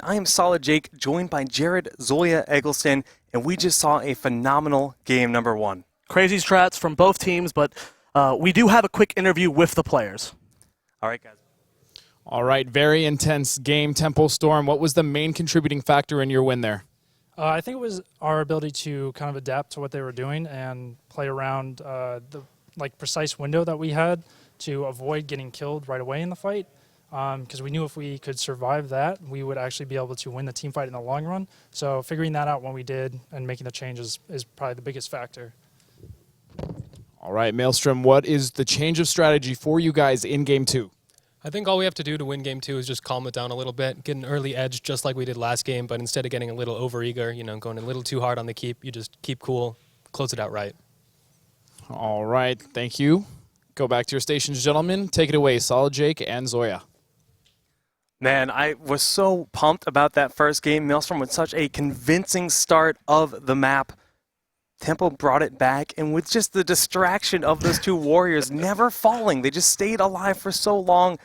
I am Solid Jake, joined by Jared Zoya Eggleston, and we just saw a phenomenal game number 1. Crazy strats from both teams, but we do have a quick interview with the players. All right, guys. All right, very intense game, Tempo Storm. What was the main contributing factor in your win there? I think it was our ability to kind of adapt to what they were doing and play around the precise window that we had to avoid getting killed right away in the fight. Because we knew if we could survive that, we would actually be able to win the team fight in the long run. So figuring that out when we did and making the changes is probably the biggest factor. All right, Maelstrom, what is the change of strategy for you guys in Game 2? I think all we have to do to win Game 2 is just calm it down a little bit, get an early edge just like we did last game, but instead of getting a little overeager, going a little too hard on the keep, you just keep cool, close it out right. All right, thank you. Go back to your stations, gentlemen. Take it away, Solid Jake and Zoya. Man, I was so pumped about that first game. Maelstrom with such a convincing start of the map. Tempo brought it back, and with just the distraction of those two warriors never falling, they just stayed alive for so long.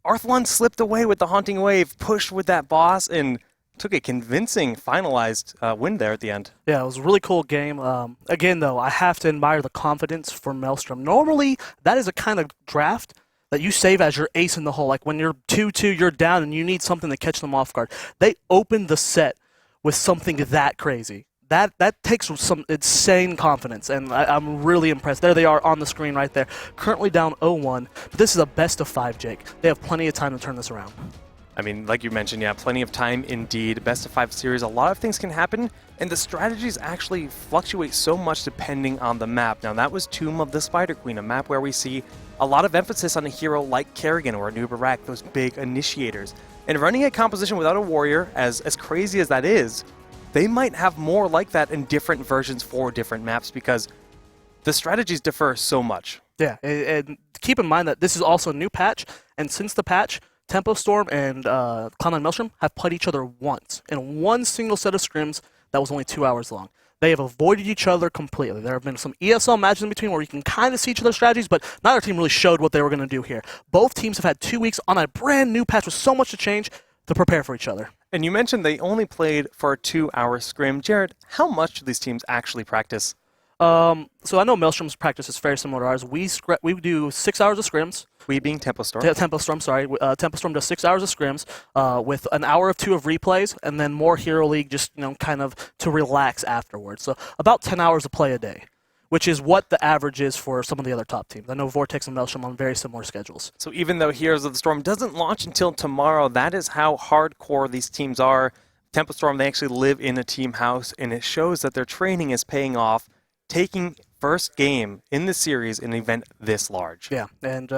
Arthlon slipped away with the Haunting Wave, pushed with that boss, and took a convincing finalized win there at the end. Yeah, it was a really cool game. Again, though, I have to admire the confidence for Maelstrom. Normally, that is a kind of draft that you save as your ace in the hole. Like when you're 2-2, you're down, and you need something to catch them off guard. They opened the set with something that crazy. That takes some insane confidence, and I'm really impressed. There they are on the screen right there. Currently down 0-1, but this is a best of 5, Jake. They have plenty of time to turn this around. I mean, like you mentioned, yeah, plenty of time indeed. Best of 5 series, a lot of things can happen, and the strategies actually fluctuate so much depending on the map. Now, that was Tomb of the Spider Queen, a map where we see a lot of emphasis on a hero like Kerrigan or Nubarak, those big initiators. And running a composition without a warrior, as crazy as that is, they might have more like that in different versions for different maps because the strategies differ so much. Yeah, and keep in mind that this is also a new patch, and since the patch, Tempo Storm and Cloud9 Maelstrom have played each other once in one single set of scrims that was only 2 hours long. They have avoided each other completely. There have been some ESL matches in between where you can kind of see each other's strategies, but neither team really showed what they were going to do here. Both teams have had 2 weeks on a brand new patch with so much to change to prepare for each other. And you mentioned they only played for a 2-hour scrim. Jared, how much do these teams actually practice? So I know Maelstrom's practice is very similar to ours. We do 6 hours of scrims. We being Tempo Storm. Tempo Storm, sorry. Tempo Storm does 6 hours of scrims with an hour or 2 of replays, and then more Hero League just kind of to relax afterwards. So about 10 hours of play a day, which is what the average is for some of the other top teams. I know Vortex and Maelstrom on very similar schedules. So even though Heroes of the Storm doesn't launch until tomorrow, that is how hardcore these teams are. Tempo Storm, they actually live in a team house, and it shows that their training is paying off, taking first game in the series in an event this large. Yeah, and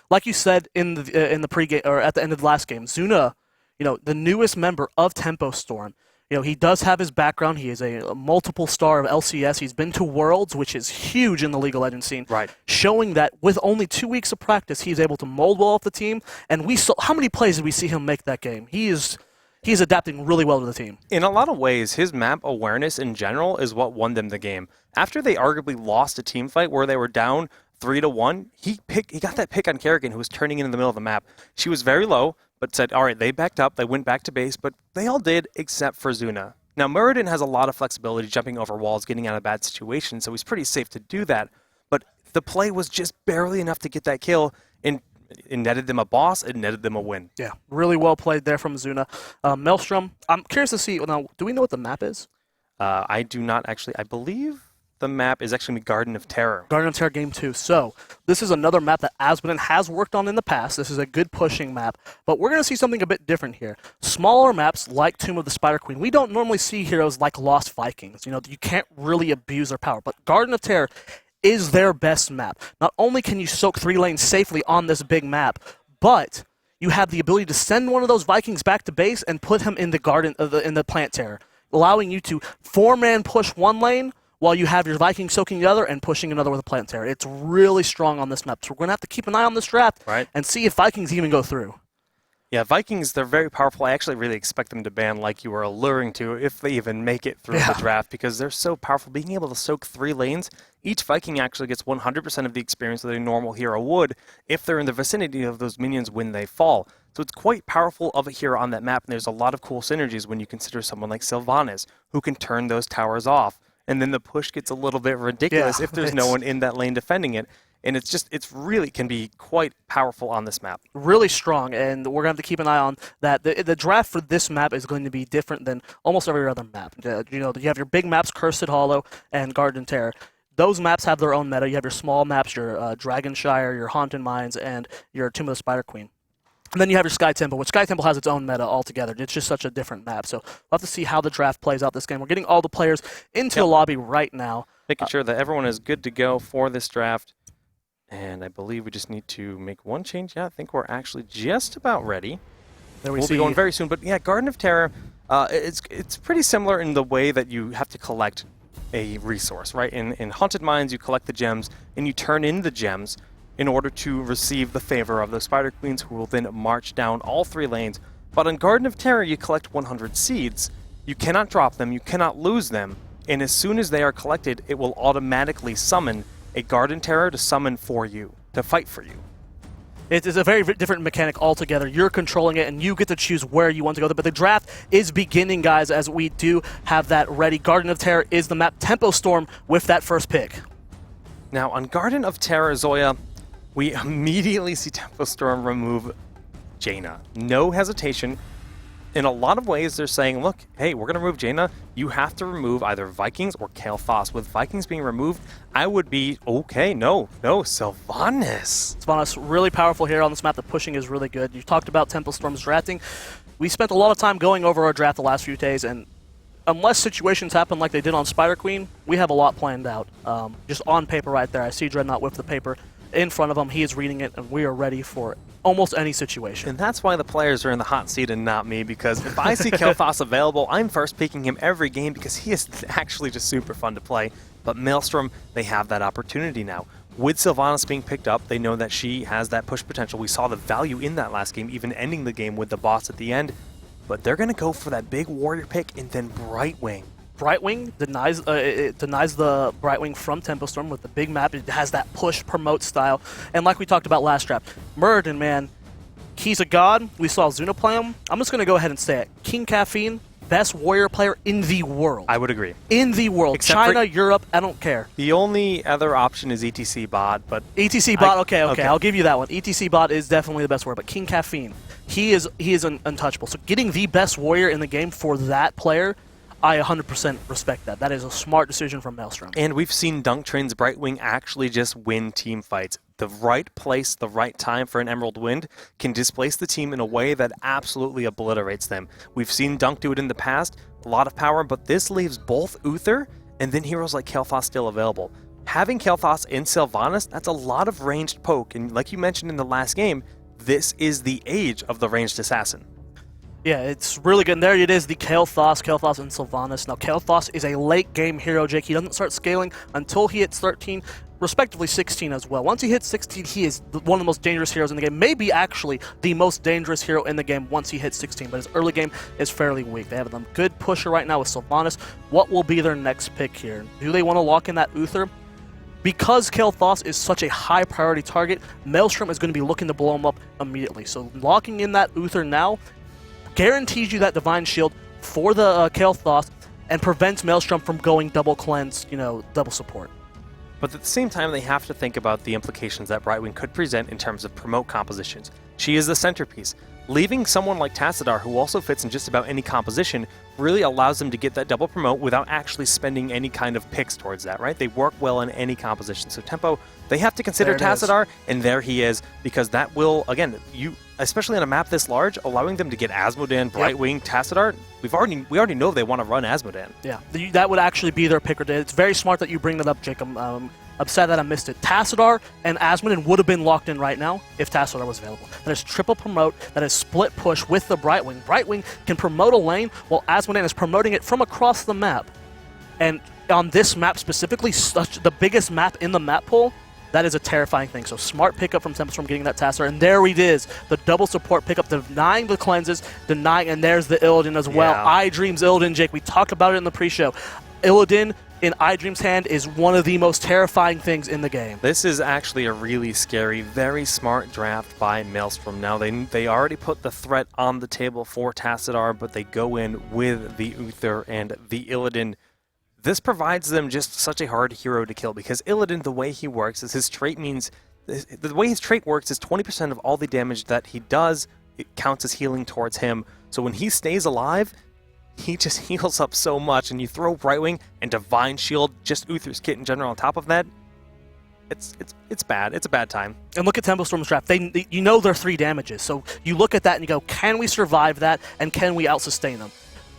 like you said in the pregame or at the end of the last game, Zuna, the newest member of Tempo Storm. He does have his background. He is a multiple star of LCS. He's been to Worlds, which is huge in the League of Legends scene. Right. Showing that with only 2 weeks of practice, he's able to mold well off the team. And we saw how many plays did we see him make that game? He's adapting really well to the team. In a lot of ways, his map awareness in general is what won them the game. After they arguably lost a team fight where they were down 3-1, he got that pick on Kerrigan, who was turning in the middle of the map. She was very low, but said, all right, they backed up, they went back to base, but they all did except for Zuna. Now, Muradin has a lot of flexibility jumping over walls, getting out of bad situations, so he's pretty safe to do that. But the play was just barely enough to get that kill, and it netted them a boss, it netted them a win. Yeah, really well played there from Zuna. Maelstrom, I'm curious to see, now, do we know what the map is? I do not actually, I believe the map is actually Garden of Terror. Garden of Terror Game 2. So, this is another map that Asmodee has worked on in the past. This is a good pushing map, but we're going to see something a bit different here. Smaller maps like Tomb of the Spider Queen. We don't normally see heroes like Lost Vikings. You can't really abuse their power, but Garden of Terror is their best map. Not only can you soak 3 lanes safely on this big map, but you have the ability to send one of those Vikings back to base and put him in the garden in the plant terror, allowing you to 4-man push 1 lane while you have your Viking soaking the other and pushing another with a plant terror. It's really strong on this map, so we're going to have to keep an eye on this draft and see if Vikings even go through. Yeah, Vikings, they're very powerful. I actually really expect them to ban, like you were alluring to, if they even make it through the draft, because they're so powerful. Being able to soak 3 lanes, each Viking actually gets 100% of the experience that a normal hero would if they're in the vicinity of those minions when they fall. So it's quite powerful of a hero on that map, and there's a lot of cool synergies when you consider someone like Sylvanas, who can turn those towers off. And then the push gets a little bit ridiculous if there's no one in that lane defending it. And it's really can be quite powerful on this map. Really strong, and we're going to have to keep an eye on that. The draft for this map is going to be different than almost every other map. You have your big maps, Cursed Hollow and Garden Terror. Those maps have their own meta. You have your small maps, your Dragonshire, your Haunted Mines, and your Tomb of the Spider Queen. And then you have your Sky Temple, which Sky Temple has its own meta altogether. It's just such a different map. So we'll have to see how the draft plays out this game. We're getting all the players into the lobby right now. Making sure that everyone is good to go for this draft. And I believe we just need to make one change. Yeah, I think we're actually just about ready. There We'll be going very soon. But yeah, Garden of Terror, it's pretty similar in the way that you have to collect a resource, right? In Haunted Mines, you collect the gems, and you turn in the gems in order to receive the favor of the Spider Queens, who will then march down all 3 lanes. But in Garden of Terror, you collect 100 seeds. You cannot drop them, you cannot lose them, and as soon as they are collected, it will automatically summon a Garden Terror to summon for you, to fight for you. It is a very different mechanic altogether. You're controlling it, and you get to choose where you want to go. But the draft is beginning, guys, as we do have that ready. Garden of Terror is the map. Tempo Storm with that first pick. Now, on Garden of Terror, Zoya, we immediately see Tempo Storm remove Jaina. No hesitation. In a lot of ways, they're saying, look, hey, we're going to remove Jaina. You have to remove either Vikings or Kael'thas. With Vikings being removed, I would be, okay, no, Sylvanas. Sylvanas, really powerful here on this map. The pushing is really good. You talked about Temple Storm's drafting. We spent a lot of time going over our draft the last few days, and unless situations happen like they did on Spider Queen, we have a lot planned out. Just on paper right there. I see Dreadnought with the paper in front of him. He is reading it, and we are ready for almost any situation. And that's why the players are in the hot seat and not me, because if I see Kael'thas available, I'm first picking him every game because he is actually just super fun to play. But Maelstrom, they have that opportunity now. With Sylvanas being picked up, they know that she has that push potential. We saw the value in that last game, even ending the game with the boss at the end. But they're going to go for that big warrior pick and then Brightwing. Brightwing denies the Brightwing from Tempo Storm with the big map. It has that push promote style, and like we talked about last draft, Muradin, man, he's a god. We saw Zuna play him. I'm just gonna go ahead and say it. King Caffeine, best warrior player in the world. I would agree. In the world, Except China, Europe, I don't care. The only other option is ETC bot, but ETC bot, okay, I'll give you that one. ETC bot is definitely the best warrior, but King Caffeine, he is untouchable. So getting the best warrior in the game for that player, I 100% respect that. That is a smart decision from Maelstrom. And we've seen Dunk Train's Brightwing actually just win team fights. The right place, the right time for an Emerald Wind can displace the team in a way that absolutely obliterates them. We've seen Dunk do it in the past, a lot of power, but this leaves both Uther and then heroes like Kael'thas still available. Having Kael'thas in Sylvanas, that's a lot of ranged poke, and like you mentioned in the last game, this is the age of the ranged assassin. Yeah, it's really good. And there it is, the Kael'thas and Sylvanas. Now, Kael'thas is a late-game hero, Jake. He doesn't start scaling until he hits 13, respectively 16 as well. Once he hits 16, he is one of the most dangerous heroes in the game. Maybe actually the most dangerous hero in the game once he hits 16, but his early game is fairly weak. They have a good pusher right now with Sylvanas. What will be their next pick here? Do they want to lock in that Uther? Because Kael'thas is such a high priority target, Maelstrom is going to be looking to blow him up immediately. So locking in that Uther now guarantees you that Divine Shield for the Kael'thas and prevents Maelstrom from going double cleanse, double support. But at the same time, they have to think about the implications that Brightwing could present in terms of promote compositions. She is the centerpiece. Leaving someone like Tassadar, who also fits in just about any composition, really allows them to get that double promote without actually spending any kind of picks towards that, right? They work well in any composition. So Tempo, they have to consider Tassadar, and there he is, because that will, again, especially on a map this large, allowing them to get Asmodan, Brightwing, Tassadar, we already know they want to run Asmodan. Yeah, that would actually be their pick. It's very smart that you bring that up, Jacob. Upset that I missed it. Tassadar and Asmodan would have been locked in right now if Tassadar was available. That is triple promote, that is split push with the Brightwing. Brightwing can promote a lane while Asmodan is promoting it from across the map. And on this map specifically, the biggest map in the map pool, that is a terrifying thing. So smart pickup from Tempest from getting that Tassadar. And there it is, the double support pickup, denying the cleanses, and there's the Illidan as well. Yeah. I Dreams Illidan, Jake. We talked about it in the pre-show. Illidan in iDream's hand is one of the most terrifying things in the game. This is actually a really scary, very smart draft by Maelstrom. Now, they already put the threat on the table for Tassadar, but they go in with the Uther and the Illidan. This provides them just such a hard hero to kill, because Illidan, the way he works is his trait means... The way his trait works is 20% of all the damage that he does, it counts as healing towards him. So when he stays alive, he just heals up so much, and you throw Brightwing and Divine Shield, just Uther's kit in general on top of that, it's bad. It's a bad time. And look at Templestorm's draft. You know they're 3 damages, so you look at that and you go, can we survive that, and can we out-sustain them?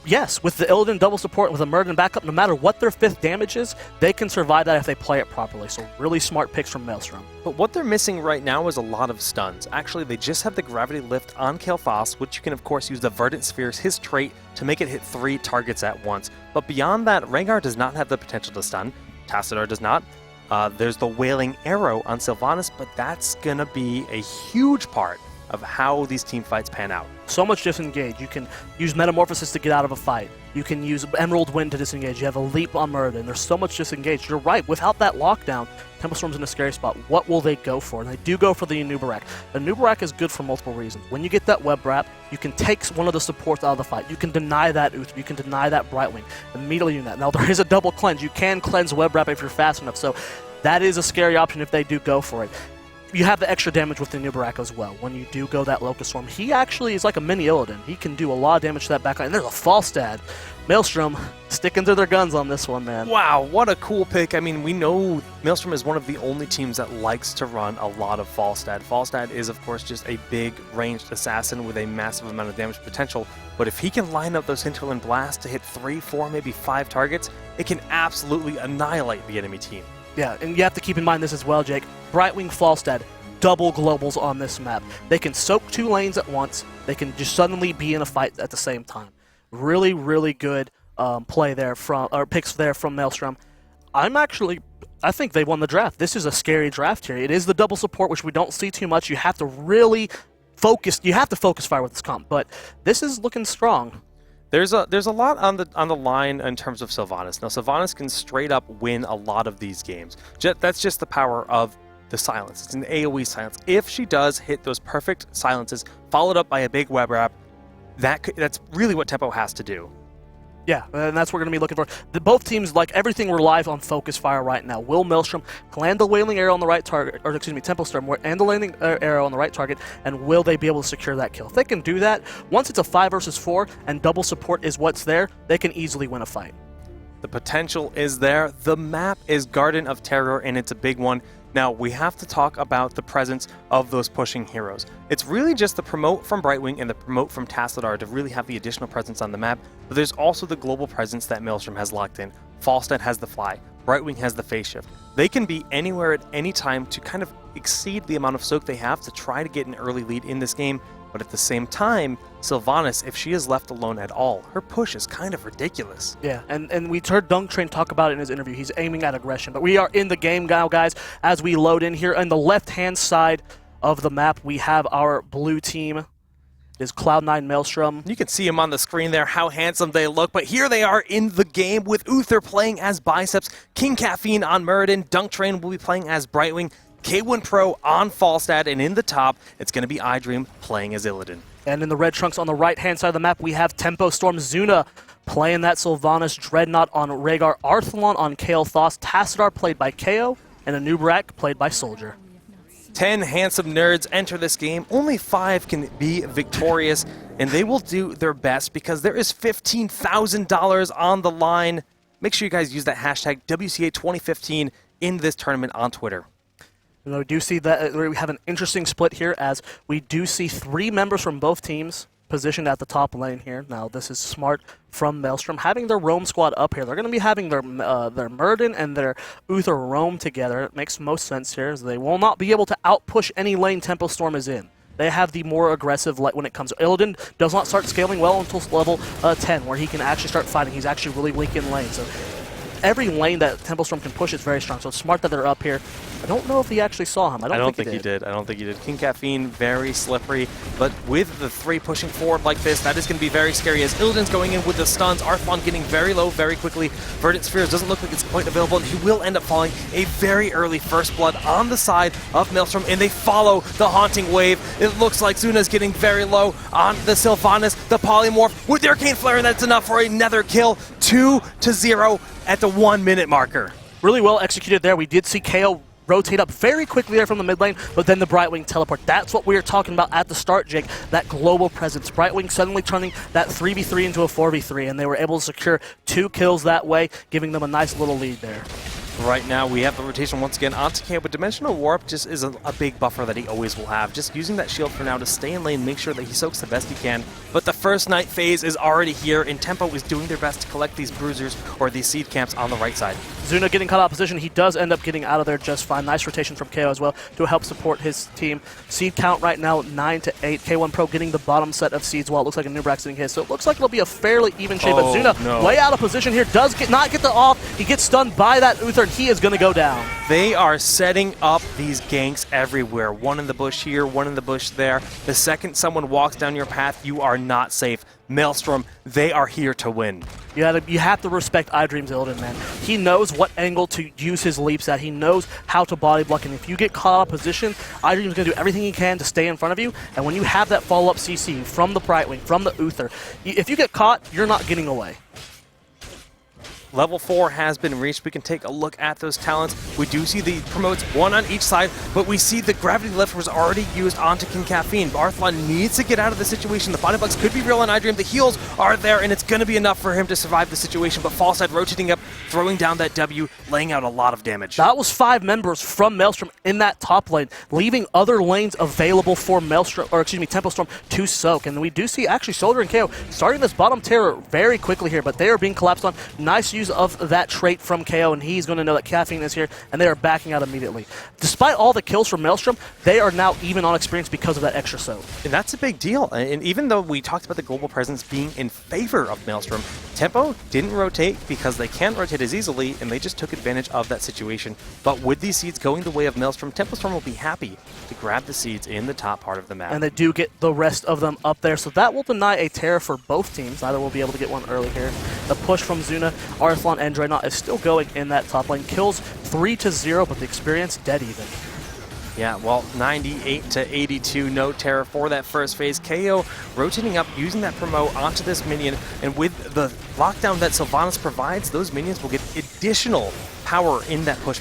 Yes, with the Illidan double support, with a Murden backup, no matter what their 5th damage is, they can survive that if they play it properly. So really smart picks from Maelstrom. But what they're missing right now is a lot of stuns. Actually, they just have the Gravity Lift on Kael'thas, which you can of course use the Verdant Spheres, his trait, to make it hit 3 targets at once. But beyond that, Rhaegar does not have the potential to stun. Tassadar does not. There's the Wailing Arrow on Sylvanas, but that's gonna be a huge part of how these team fights pan out. So much disengage. You can use Metamorphosis to get out of a fight. You can use Emerald Wind to disengage. You have a Leap on Murden. There's so much disengage. You're right. Without that lockdown, Templestorm's in a scary spot. What will they go for? And they do go for the Anubarak. The Anubarak is good for multiple reasons. When you get that Web Wrap, you can take one of the supports out of the fight. You can deny that Uther. You can deny that Brightwing. Immediately do that. Now, there is a double cleanse. You can cleanse Web Wrap if you're fast enough. So that is a scary option if they do go for it. You have the extra damage with the Anubarak as well. When you do go that Locust Storm, he actually is like a mini Illidan. He can do a lot of damage to that backline. And there's a Falstad. Maelstrom sticking to their guns on this one, man. Wow, what a cool pick. I mean, we know Maelstrom is one of the only teams that likes to run a lot of Falstad. Falstad is, of course, just a big ranged assassin with a massive amount of damage potential. But if he can line up those Hinterland Blasts to hit 3, 4, maybe 5 targets, it can absolutely annihilate the enemy team. Yeah, and you have to keep in mind this as well, Jake. Brightwing Falstad, double globals on this map. They can soak 2 lanes at once. They can just suddenly be in a fight at the same time. Really, really good play there picks there from Maelstrom. I think they won the draft. This is a scary draft here. It is the double support, which we don't see too much. You have to really focus. You have to focus fire with this comp, but this is looking strong. There's a lot on the line in terms of Sylvanas. Now, Sylvanas can straight up win a lot of these games. That's just the power of the silence. It's an AoE silence. If she does hit those perfect silences, followed up by a big web wrap, that's really what Tempo has to do. Yeah, and that's what we're going to be looking for. Both teams, like everything, rely on focus fire right now. Will Maelstrom land the Wailing Arrow on the right target, or excuse me, Templestorm and the landing arrow on the right target, and will they be able to secure that kill? If they can do that, once it's a 5 versus 4 and double support is what's there, they can easily win a fight. The potential is there. The map is Garden of Terror, and it's a big one. Now, we have to talk about the presence of those pushing heroes. It's really just the promote from Brightwing and the promote from Tassadar to really have the additional presence on the map, but there's also the global presence that Maelstrom has locked in. Falstad has the fly. Brightwing has the phase shift. They can be anywhere at any time to kind of exceed the amount of soak they have to try to get an early lead in this game, but at the same time, Sylvanas, if she is left alone at all, her push is kind of ridiculous. Yeah, and we heard Dunk Train talk about it in his interview. He's aiming at aggression, but we are in the game now, guys, as we load in here. On the left-hand side of the map, we have our blue team. It is Cloud9 Maelstrom. You can see them on the screen there, how handsome they look, but here they are in the game with Uther playing as Biceps, King Caffeine on Muradin, Dunk Train will be playing as Brightwing, K1 Pro on Falstad, and in the top, it's going to be iDream playing as Illidan. And in the red trunks on the right-hand side of the map, we have Tempo Storm Zuna playing that Sylvanas, Dreadnought on Rhaegar, Arthalon on Kael'thas, Tassadar played by KO, and Anubarak played by Soldier. 10 handsome nerds enter this game. Only 5 can be victorious, and they will do their best because there is $15,000 on the line. Make sure you guys use that hashtag WCA 2015 in this tournament on Twitter. And we do see that we have an interesting split here, as we do see 3 members from both teams positioned at the top lane here. Now, this is smart from Maelstrom, having their roam squad up here. They're going to be having their Murden and their Uther roam together. It makes most sense here, as they will not be able to outpush any lane Tempo Storm is in. They have the more aggressive when it comes to Illidan. Does not start scaling well until level 10, where he can actually start fighting. He's actually really weak in lane. So every lane that Templestorm can push is very strong, so it's smart that they're up here. I don't know if he actually saw him. I don't think he did. I don't think he did. King Caffeine, very slippery, but with the 3 pushing forward like this, that is going to be very scary as Illidan's going in with the stuns. Arthlon getting very low very quickly. Verdant Spheres doesn't look like it's quite available, and he will end up falling a very early first blood on the side of Maelstrom, and they follow the Haunting Wave. It looks like Zuna's getting very low on the Sylvanas, the Polymorph with the Arcane Flare, and that's enough for another kill. 2-0 at the 1 minute marker. Really well executed there. We did see KO rotate up very quickly there from the mid lane, but then the Brightwing teleport. That's what we were talking about at the start, Jake, that global presence. Brightwing suddenly turning that 3v3 into a 4v3, and they were able to secure 2 kills that way, giving them a nice little lead there. Right now, we have the rotation once again onto KO, but Dimensional Warp just is a big buffer that he always will have. Just using that shield for now to stay in lane, make sure that he soaks the best he can. But the first night phase is already here, and Tempo is doing their best to collect these bruisers or these seed camps on the right side. Zuna getting caught out of position. He does end up getting out of there just fine. Nice rotation from KO as well to help support his team. Seed count right now 9-8. K1 Pro getting the bottom set of seeds while it looks like a Nubrax getting hit. So it looks like it'll be a fairly even shape. But Zuna way out of position here. Does not get the off. He gets stunned by that Uther, and he is going to go down. They are setting up these ganks everywhere. One in the bush here, one in the bush there. The second someone walks down your path, you are not safe. Maelstrom, they are here to win. You have to respect iDream's Illidan, man. He knows what angle to use his leaps at. He knows how to body block, and if you get caught out of position, iDream's going to do everything he can to stay in front of you, and when you have that follow-up CC from the Brightwing, from the Uther, if you get caught, you're not getting away. Level 4 has been reached. We can take a look at those talents. We do see the promotes, one on each side, but we see the Gravity Lift was already used onto King Caffeine. Arthlon needs to get out of the situation. The body blocks could be real on iDream. The heals are there, and it's going to be enough for him to survive the situation, but Fallside rotating up, throwing down that W, laying out a lot of damage. That was 5 members from Maelstrom in that top lane, leaving other lanes available for Maelstrom, or excuse me, Templestorm to soak. And we do see actually Soldier and KO starting this bottom tier very quickly here, but they are being collapsed on. Nice use of that trait from KO, and he's going to know that Caffeine is here, and they are backing out immediately. Despite all the kills from Maelstrom, they are now even on experience because of that extra soak. And that's a big deal. And even though we talked about the global presence being in favor of Maelstrom, Tempo didn't rotate because they can't rotate as easily, and they just took advantage of that situation. But with these seeds going the way of Maelstrom, Tempostorm will be happy to grab the seeds in the top part of the map. And they do get the rest of them up there, so that will deny a Terror for both teams. Neither will be able to get one early here. The push from Zuna, Arthlon, and Dreadnought is still going in that top lane. Kills 3-0, but the experience dead even. Yeah, well, 98-82, no terror for that first phase. KO rotating up, using that promo onto this minion, and with the lockdown that Sylvanas provides, those minions will get additional power in that push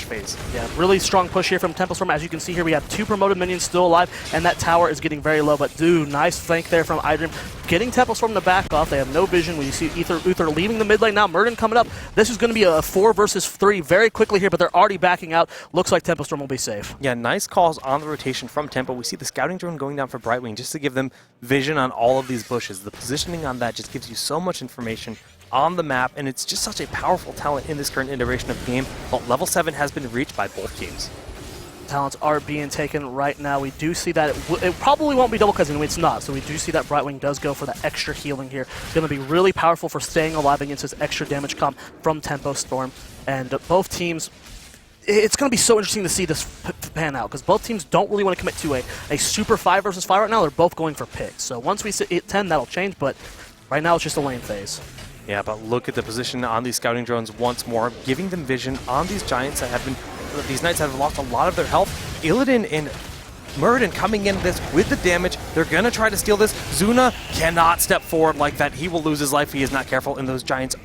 phase. Yeah, really strong push here from Templestorm. As you can see here, we have 2 promoted minions still alive, and that tower is getting very low. But dude, nice flank there from iDream, getting Templestorm to back off. They have no vision. When you see Uther leaving the mid lane now, Murden coming up. This is going to be a 4 versus 3 very quickly here, but they're already backing out. Looks like Templestorm will be safe. Yeah, nice calls on the rotation from Tempo. We see the scouting drone going down for Brightwing just to give them vision on all of these bushes. The positioning on that just gives you so much information on the map, and it's just such a powerful talent in this current iteration of the game. Well, level 7 has been reached by both teams. Talents are being taken right now. We do see that it probably won't be double cousin. It's not. So we do see that Brightwing does go for that extra healing here. Going to be really powerful for staying alive against this extra damage comp from Tempostorm. And both teams, it's going to be so interesting to see this pan out, because both teams don't really want to commit to a super 5 versus 5 right now. They're both going for picks. So once we sit at 10, that'll change, but right now it's just a lane phase. Yeah, but look at the position on these scouting drones once more, giving them vision on these giants that have been, these knights have lost a lot of their health. Illidan and Murden coming in this with the damage. They're going to try to steal this. Zuna cannot step forward like that. He will lose his life if he is not careful, and those knights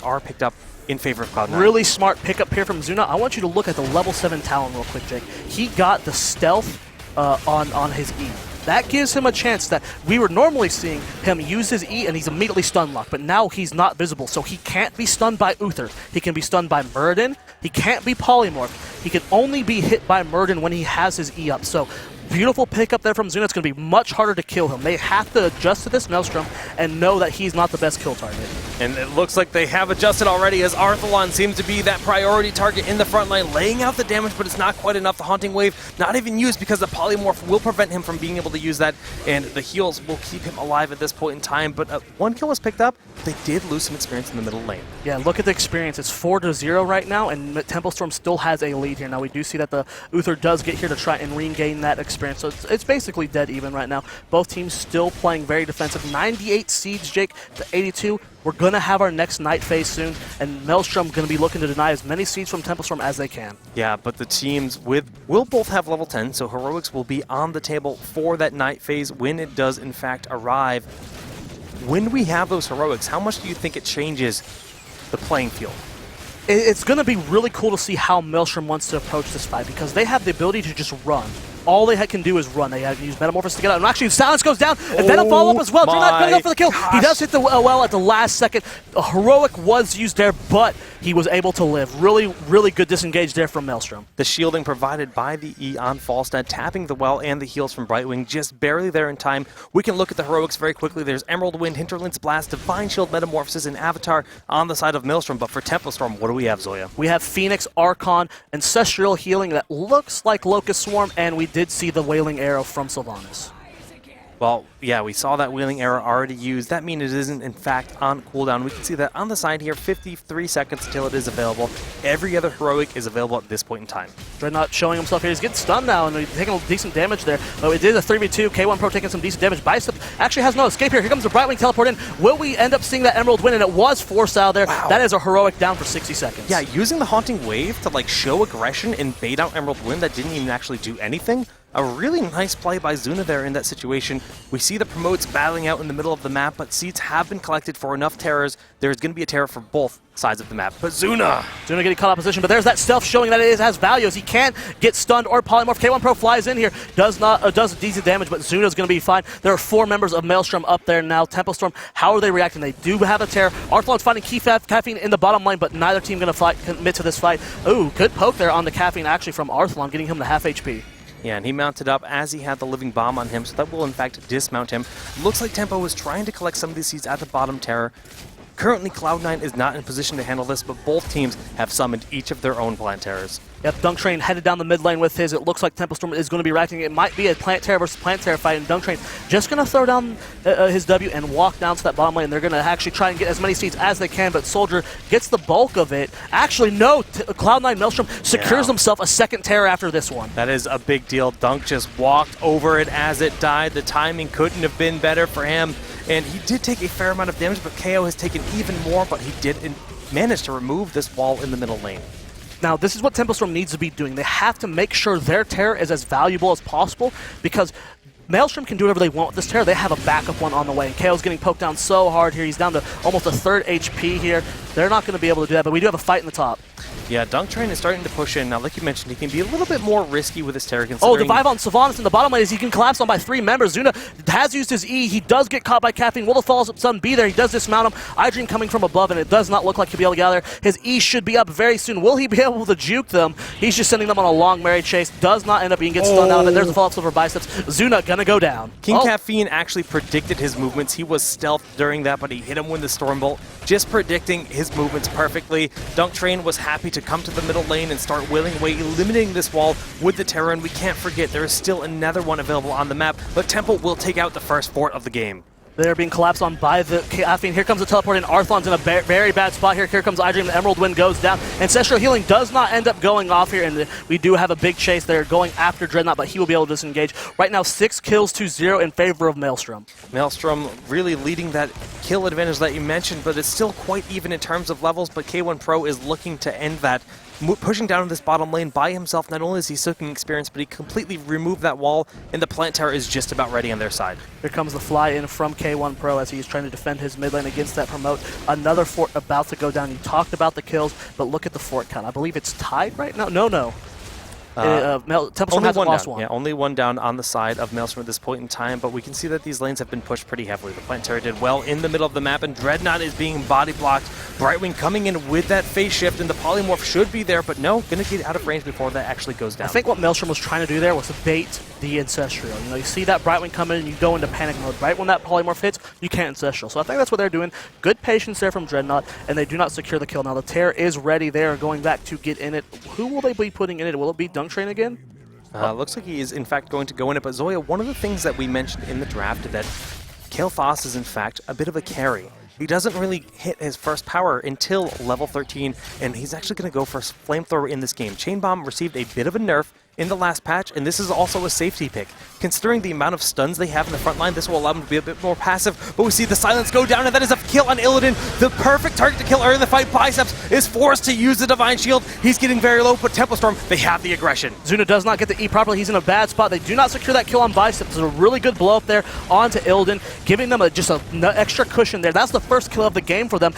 are picked up in favor of Cloud9. Really smart pickup here from Zuna. I want you to look at the level 7 Talon real quick, Jake. He got the stealth on his E. That gives him a chance that we were normally seeing him use his E and he's immediately stun locked, but now he's not visible, so he can't be stunned by Uther. He can be stunned by Murden. He can't be polymorphed. He can only be hit by Murden when he has his E up. So beautiful pickup there from Zuna. It's going to be much harder to kill him. They have to adjust to this Maelstrom and know that he's not the best kill target. And it looks like they have adjusted already as Arthalon seems to be that priority target in the front line, laying out the damage, but it's not quite enough. The Haunting Wave not even used because the Polymorph will prevent him from being able to use that, and the heals will keep him alive at this point in time. But one kill was picked up. They did lose some experience in the middle lane. Yeah, look at the experience. It's 4-0 right now, and Templestorm still has a lead here. Now, we do see that the Uther does get here to try and regain that experience, so it's basically dead even right now. Both teams still playing very defensive. 98 Siege, Jake, to 82. We're going to have our next night phase soon, and Maelstrom going to be looking to deny as many seeds from Templestorm as they can. Yeah, but the teams will both have level 10, so Heroics will be on the table for that night phase when it does in fact arrive. When we have those Heroics, how much do you think it changes the playing field? It's going to be really cool to see how Maelstrom wants to approach this fight, because they have the ability to just run. All they can do is run. They have to use Metamorphosis to get out. And actually, Silence goes down, and Venom follow up as well. Dreadnought going to go for the kill. He does hit the well at the last second. A Heroic was used there, but he was able to live. Really, really good disengage there from Maelstrom. The shielding provided by the E on Falstad, tapping the well and the heals from Brightwing, just barely there in time. We can look at the Heroics very quickly. There's Emerald Wind, Hinterland's Blast, Divine Shield, Metamorphosis, and Avatar on the side of Maelstrom. But for Templestorm, what do we have, Zoya? We have Phoenix, Archon, Ancestral Healing that looks like Locust Swarm, and we did see the Wailing Arrow from Sylvanas. Well, yeah, we saw that Wailing Arrow already used. That means it isn't, in fact, on cooldown. We can see that on the side here, 53 seconds until it is available. Every other Heroic is available at this point in time. Dreadnought showing himself here. He's getting stunned now, and he's taking decent damage there. But it did a 3v2. K1 Pro taking some decent damage. Bicep actually has no escape here. Here comes the Brightwing teleport in. Will we end up seeing that Emerald Win? And it was forced out there. Wow. That is a Heroic down for 60 seconds. Yeah, using the Haunting Wave to, like, show aggression and bait out Emerald Wind that didn't even actually do anything. A really nice play by Zuna there in that situation. We see the promotes battling out in the middle of the map, but seeds have been collected for enough terrors. There's going to be a terror for both sides of the map. But Zuna getting caught out of position, but there's that stealth showing that it has value as he can't get stunned or polymorph. K1 Pro flies in here, does decent damage, but Zuna's going to be fine. There are 4 members of Maelstrom up there now. Templestorm, how are they reacting? They do have a terror. Arthalon's finding Caffeine in the bottom lane, but neither team going to commit to this fight. Ooh, good poke there on the Caffeine actually from Arthalon, getting him to half HP. Yeah, and he mounted up as he had the Living Bomb on him, so that will in fact dismount him. Looks like Tempo is trying to collect some of these seeds at the bottom terror. Currently, Cloud9 is not in position to handle this, but both teams have summoned each of their own plant terrors. Yep, Dunk Train headed down the mid lane with his. It looks like Templestorm is going to be reacting. It might be a Plant Terror versus Plant Terror fight, and Dunk Train just going to throw down his W and walk down to that bottom lane. They're going to actually try and get as many seeds as they can, but Soldier gets the bulk of it. Actually, no, Cloud9 Maelstrom secures himself a second Terror after this one. That is a big deal. Dunk just walked over it as it died. The timing couldn't have been better for him, and he did take a fair amount of damage, but KO has taken even more, but he did manage to remove this wall in the middle lane. Now, this is what Templestorm needs to be doing. They have to make sure their Terror is as valuable as possible, because Maelstrom can do whatever they want with this Terror. They have a backup one on the way. And KO's getting poked down so hard here. He's down to almost a third HP here. They're not going to be able to do that, but we do have a fight in the top. Yeah, Dunk Train is starting to push in. Now, like you mentioned, he can be a little bit more risky with his Terror. Oh, the Vive on Sylvanas in the bottom lane is he can collapse on by 3 members. Zuna has used his E. He does get caught by Caffeine. Will the Falls Sun be there? He does dismount him. iDream coming from above, and it does not look like he'll be able to get out there. His E should be up very soon. Will he be able to juke them? He's just sending them on a long merry chase. Does not end up being get stunned out of it. There's a follow-up silver biceps. Zuna gonna go down. King Caffeine actually predicted his movements. He was stealthed during that, but he hit him with the Stormbolt, just predicting his movements perfectly. Dunk Train was happy to come to the middle lane and start wailing away, eliminating this wall with the Terror. And we can't forget there is still another one available on the map, but Temple will take out the first fort of the game. They're being collapsed on by the Caffeine. Here comes the teleport in. Arthalon's in a very bad spot here. Here comes iDream. The Emerald Wind goes down. Ancestral Healing does not end up going off here, and we do have a big chase. They're going after Dreadnought, but he will be able to disengage. Right now, 6 kills to 0 in favor of Maelstrom. Maelstrom really leading that kill advantage that you mentioned, but it's still quite even in terms of levels, but K1 Pro is looking to end that. Pushing down this bottom lane by himself. Not only is he soaking experience, but he completely removed that wall, and the Plant Terror is just about ready on their side. Here comes the fly in from K1 Pro as he's trying to defend his mid lane against that promote. Another fort about to go down. You talked about the kills, but look at the fort count. I believe it's tied right now. No. Templestorm hasn't lost one. Yeah, only one down on the side of Maelstrom at this point in time, but we can see that these lanes have been pushed pretty heavily. The Plant Terror did well in the middle of the map, and Dreadnought is being body blocked Brightwing coming in with that phase shift, and the polymorph should be there, but no, gonna get out of range before that actually goes down. I think what Maelstrom was trying to do there was to bait the Ancestral. You know, you see that Brightwing come in and you go into panic mode. Right when that polymorph hits, you can't Ancestral. So I think that's what they're doing. Good patience there from Dreadnought, and they do not secure the kill. Now the Terror is ready there, going back to get in it. Who will they be putting in it? Will it be Dunk Train again? Looks like he is in fact going to go in it, but Zoya, one of the things that we mentioned in the draft is that Kale Foss is in fact a bit of a carry. He doesn't really hit his first power until level 13, and he's actually going to go for Flamethrower in this game. Chain Bomb received a bit of a nerf in the last patch, and this is also a safety pick. Considering the amount of stuns they have in the front line, this will allow them to be a bit more passive, but we see the silence go down, and that is a kill on Illidan. The perfect target to kill early in the fight. Biceps is forced to use the Divine Shield. He's getting very low, but Tempo Storm, they have the aggression. Zuna does not get the E properly. He's in a bad spot. They do not secure that kill on Biceps. It's a really good blow up there onto Illidan, giving them just an extra cushion there. That's the first kill of the game for them.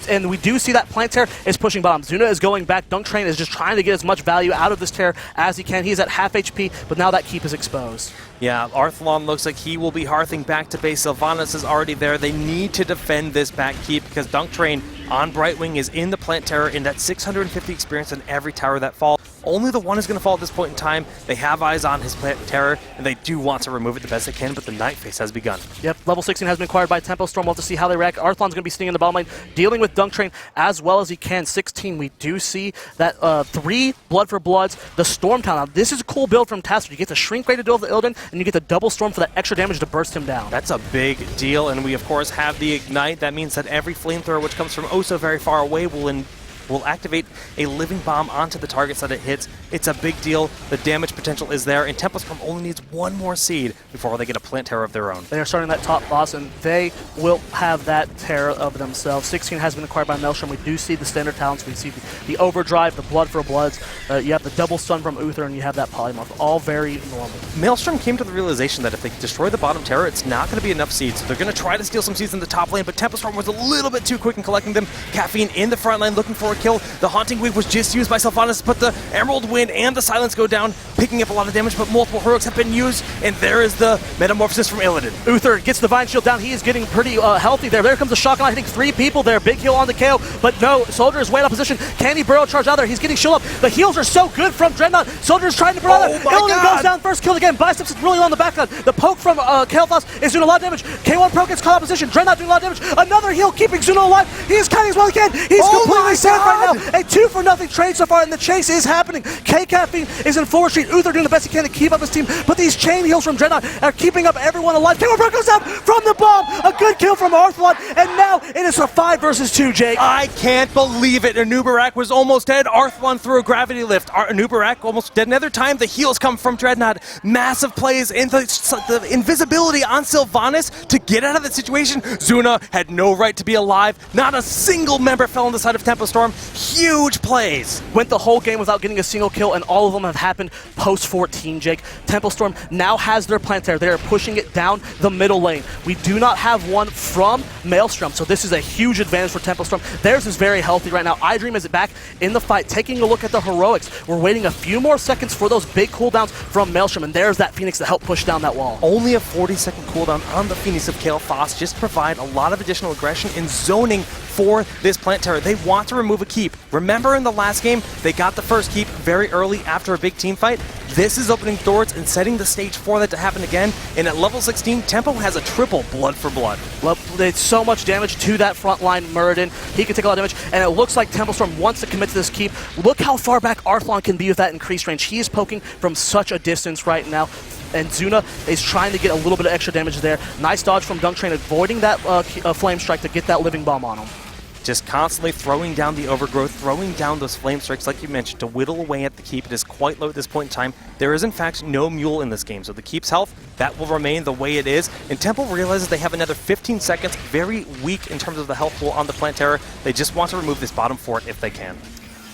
And we do see that Plant Terror is pushing bottom. Zuna is going back. Dunk Train is just trying to get as much value out of this Terror as he can. He's at half HP, but now that keep is exposed. Yeah, Arthlon looks like he will be hearthing back to base. Sylvanas is already there. They need to defend this back keep because Dunk Train on Brightwing is in the Plant Terror in that 650 experience on every tower that falls. Only the one is going to fall at this point in time. They have eyes on his Plant Terror, and they do want to remove it the best they can, but the Night Phase has begun. Yep, level 16 has been acquired by Tempo Storm. We'll have to see how they react. Arthlon's going to be sitting in the bottom lane, dealing with Dunk Train as well as he can. 16, we do see that 3 Blood for Bloods, the Storm Town. Now, this is a cool build from Tasker. You get the Shrink Ray to deal with the Illidan, and you get the Double Storm for that extra damage to burst him down. That's a big deal, and we, of course, have the Ignite. That means that every Flamethrower, which comes from oh so very far away, will activate a living bomb onto the targets that it hits. It's a big deal. The damage potential is there, and Tempo Storm only needs one more seed before they get a Plant Terror of their own. They are starting that top boss, and they will have that Terror of themselves. 16 has been acquired by Maelstrom. We do see the standard talents. We see the Overdrive, the Blood for Bloods. You have the Double Stun from Uther, and you have that Polymorph. All very normal. Maelstrom came to the realization that if they destroy the bottom Terror, it's not going to be enough seeds. So they're going to try to steal some seeds in the top lane, but Tempo Storm was a little bit too quick in collecting them. Caffeine in the front line looking for a kill. The Haunting Wave was just used by Sylvanas to put the Emerald Wind and the Silence go down, picking up a lot of damage, but multiple heroics have been used, and there is the Metamorphosis from Illidan. Uther gets the Divine Shield down. He is getting pretty healthy there. There comes a Shock, and I think 3 people there. Big heal on the KO, but no, Soldier is way out of position. Can he burrow charge out there? He's getting shield up. The heals are so good from Dreadnought. Soldier is trying to burrow out there. Illidan goes down, first kill again. Biceps is really on the backline. The poke from Kael'thas is doing a lot of damage. K1 Pro gets caught out of position. Dreadnought doing a lot of damage. Another heal keeping Zuna alive. He is cutting as well as he can. He's completely safe right now. A 2-for-0 trade so far, and the chase is happening. K-Caffeine is in full retreat. Uther doing the best he can to keep up his team, but these chain heals from Dreadnought are keeping up everyone alive. K1 Pro goes out from the bomb. A good kill from Arthlon, and now it is a 5 versus 2, Jake. I can't believe it. Anubarak was almost dead. Arthlon threw a gravity lift. Anubarak almost dead. Another time, the heals come from Dreadnought. Massive plays in the invisibility on Sylvanas to get out of the situation. Zuna had no right to be alive. Not a single member fell on the side of Tempo Storm. Huge plays. Went the whole game without getting a single kill, and all of them have happened post-14, Jake. Tempo Storm now has their Plant Terror. They are pushing it down the middle lane. We do not have one from Maelstrom, so this is a huge advantage for Tempo Storm. Theirs is very healthy right now. iDream is back in the fight, taking a look at the heroics. We're waiting a few more seconds for those big cooldowns from Maelstrom, and there's that Phoenix to help push down that wall. Only a 40-second cooldown on the Phoenix of Kale Foss just provide a lot of additional aggression in zoning for this Plant Terror. They want to remove a keep. Remember in the last game, they got the first keep very early after a big team fight. This is opening doors and setting the stage for that to happen again. And at level 16, Tempo has a triple Blood for Blood. It's so much damage to that frontline Muradin. He can take a lot of damage, and it looks like Tempo Storm wants to commit to this keep. Look how far back Arthlon can be with that increased range. He is poking from such a distance right now, and Zuna is trying to get a little bit of extra damage there. Nice dodge from Dunk Train, avoiding that Flame Strike to get that Living Bomb on him. Just constantly throwing down the overgrowth, throwing down those flame strikes, like you mentioned, to whittle away at the keep. It is quite low at this point in time. There is, in fact, no mule in this game, so the keep's health, that will remain the way it is. And Temple realizes they have another 15 seconds, very weak in terms of the health pool on the Plant Terror. They just want to remove this bottom fort if they can.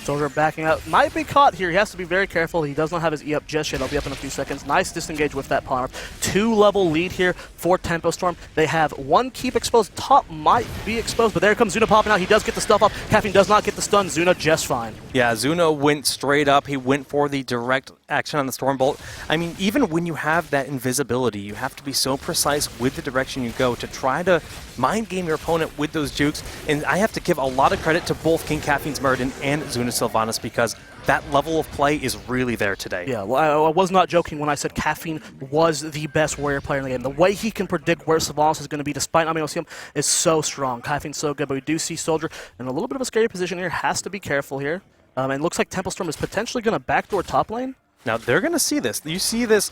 Soldier backing out. Might be caught here. He has to be very careful. He does not have his E up just yet. He'll be up in a few seconds. Nice disengage with that polymorph. 2-level lead here for Tempo Storm. They have one keep exposed. Top might be exposed, but there comes Zuna popping out. He does get the stuff off. Caffeine does not get the stun. Zuna just fine. Yeah, Zuna went straight up. He went for the direct action on the Stormbolt. I mean, even when you have that invisibility, you have to be so precise with the direction you go to try to mind game your opponent with those jukes. And I have to give a lot of credit to both King Caffeine's Muradin and Zuna Sylvanas because that level of play is really there today. Yeah, well, I was not joking when I said Caffeine was the best warrior player in the game. The way he can predict where Sylvanas is going to be despite not being able to see him is so strong. Caffeine's so good, but we do see Soldier in a little bit of a scary position here. Has to be careful here. And it looks like Temple Storm is potentially going to backdoor top lane. Now, they're going to see this. You see this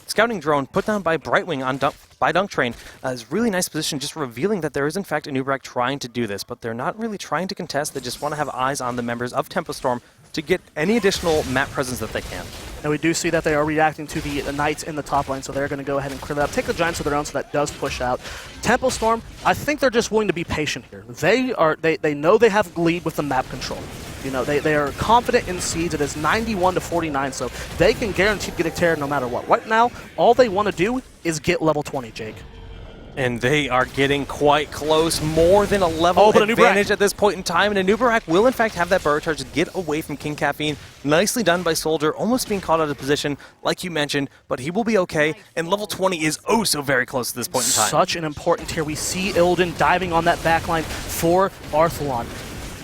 scouting drone put down by Brightwing on by Dunk Train is really nice position, just revealing that there is, in fact, a Nubrak trying to do this, but they're not really trying to contest. They just want to have eyes on the members of Tempo Storm to get any additional map presence that they can. And we do see that they are reacting to the Knights in the top lane, so they're going to go ahead and clear that up. Take the Giants of their own, so that does push out. Temple Storm, I think they're just willing to be patient here. They know they have lead with the map control. You know, they are confident in seeds. It is 91 to 49, so they can guarantee to get a tear no matter what. Right now, all they want to do is get level 20, Jake. And they are getting quite close, more than a level advantage at this point in time. And Anubarak will, in fact, have that burrow charge to get away from King Caffeine. Nicely done by Soldier, almost being caught out of position, like you mentioned, but he will be okay. And level 20 is oh so very close at this point in time. Such an important tier. We see Illidan diving on that backline for Arthalon.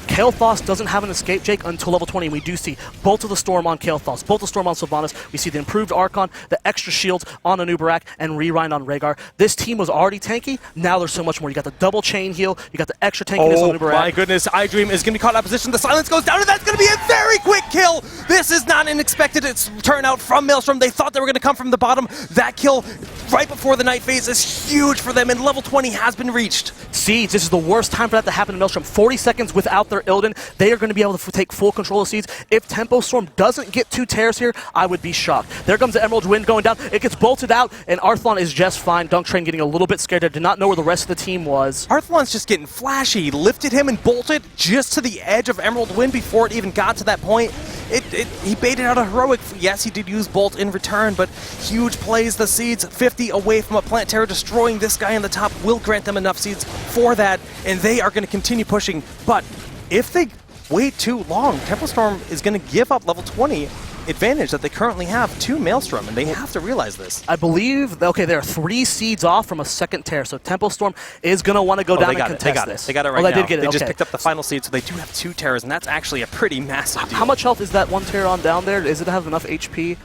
Kael'thas doesn't have an escape, Jake, until level 20. We do see Bolt of the Storm on Kael'thas, Bolt of the Storm on Sylvanas. We see the improved Archon, the extra shields on Anubarak, and Rewind on Rhaegar. This team was already tanky. Now there's so much more. You got the double chain heal. You got the extra tankiness on Anubarak. Oh my goodness, iDream is going to be caught out of position. The silence goes down, and that's going to be a very quick kill. This is not an expected turnout from Maelstrom. They thought they were going to come from the bottom. That kill right before the night phase is huge for them, and level 20 has been reached. Seeds, this is the worst time for that to happen to Maelstrom. 40 seconds without their Illidan. They are going to be able to take full control of Seeds. If Tempo Storm doesn't get 2 tears here, I would be shocked. There comes the Emerald Wind going down. It gets bolted out, and Arthalon is just fine. Dunk Train getting a little bit scared. I did not know where the rest of the team was. Arthalon's just getting flashy. Lifted him and bolted just to the edge of Emerald Wind before it even got to that point. He baited out a heroic. Yes, he did use Bolt in return, but huge plays. The Seeds 50 away from a Plant Terror. Destroying this guy on the top will grant them enough Seeds for that, and they are going to continue pushing. But if they wait too long, Temple Storm is going to give up level 20 advantage that they currently have to Maelstrom, and they have to realize this. I believe, okay, there are 3 Seeds off from a second tear, so Temple Storm is going to want to go down and contest this. They got it right now. They did get it. They okay. just picked up the final seed, so they do have 2 tears, and that's actually a pretty massive deal. How much health is that one tear on down there? Does it have enough HP?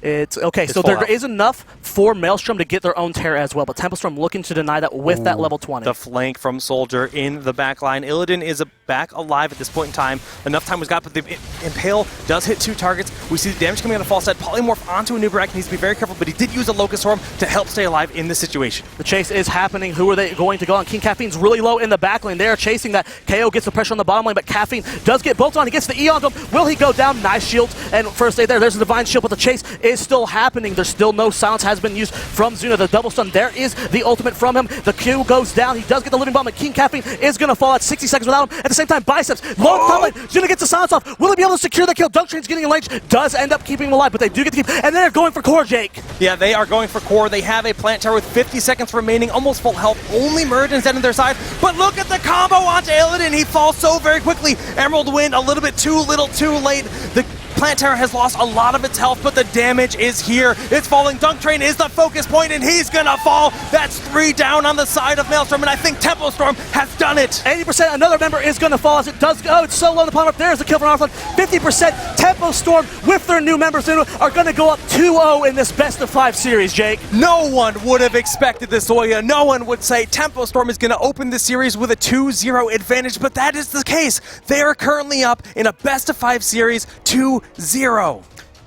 It's okay, so there is enough for Maelstrom to get their own tear as well, but Temple Storm looking to deny that with that level 20. The flank from Soldier in the back line. Illidan is back alive at this point in time. Enough time was got, but the Impale does hit 2 targets. We see the damage coming out of False Head. Polymorph onto Anubarak. He needs to be very careful, but he did use a Locust Storm to help stay alive in this situation. The chase is happening. Who are they going to go on? King Caffeine's really low in the back lane. They are chasing that. KO gets the pressure on the bottom lane, but Caffeine does get bolted on. He gets the E onto him. Will he go down? Nice shields. And first aid there. There's a Divine Shield, but the chase is still happening. There's still no silence has been used from Zuna. The double stun, there is the ultimate from him. The Q goes down. He does get the living bomb, and King Caffeine is going to fall at 60 seconds without him. At the same time, Biceps, long top lane. Zuna gets the silence off. Will he be able to secure the kill? Dunk Train's getting in range. Does end up keeping him alive, but they do get the keep. And they're going for core, Jake. Yeah, they are going for core. They have a Plant Tower with 50 seconds remaining, almost full health. Only Muradin's dead on their side, but look at the combo onto Illidan. He falls so very quickly. Emerald Wind a little bit too little too late. The Plant Terror has lost a lot of its health, but the damage is here. It's falling. Dunk Train is the focus point, and he's gonna fall. That's 3 down on the side of Maelstrom, and I think Tempo Storm has done it. 80%, another member is gonna fall as it does go. It's so low in the palm up. There's the kill from Arthur. 50%, Tempo Storm with their new members are gonna go up 2-0 in this best of 5 series, Jake. No one would have expected this, Zoya. No one would say Tempo Storm is gonna open this series with a 2-0 advantage, but that is the case. They are currently up in a best of 5 series, 2-0.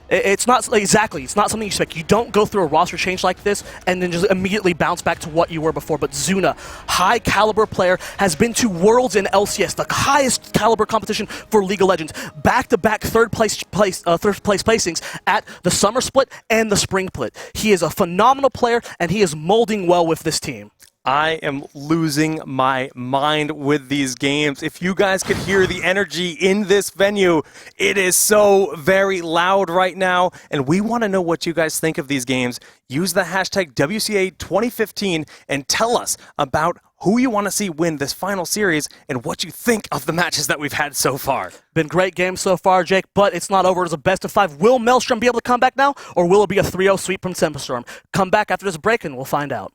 It's not exactly. It's not something you expect. You don't go through a roster change like this and then just immediately bounce back to what you were before. But Zuna, high caliber player, has been to Worlds in LCS, the highest caliber competition for League of Legends. Back-to-back third place placings at the summer split and the spring split. He is a phenomenal player, and he is molding well with this team. I am losing my mind with these games. If you guys could hear the energy in this venue, it is so very loud right now, and we want to know what you guys think of these games. Use the hashtag WCA 2015 and tell us about who you want to see win this final series, and what you think of the matches that we've had so far. Been great games so far, Jake, but it's not over. It's a best of 5. Will Maelstrom be able to come back now, or will it be a 3-0 sweep from Tempestorm? Come back after this break and we'll find out.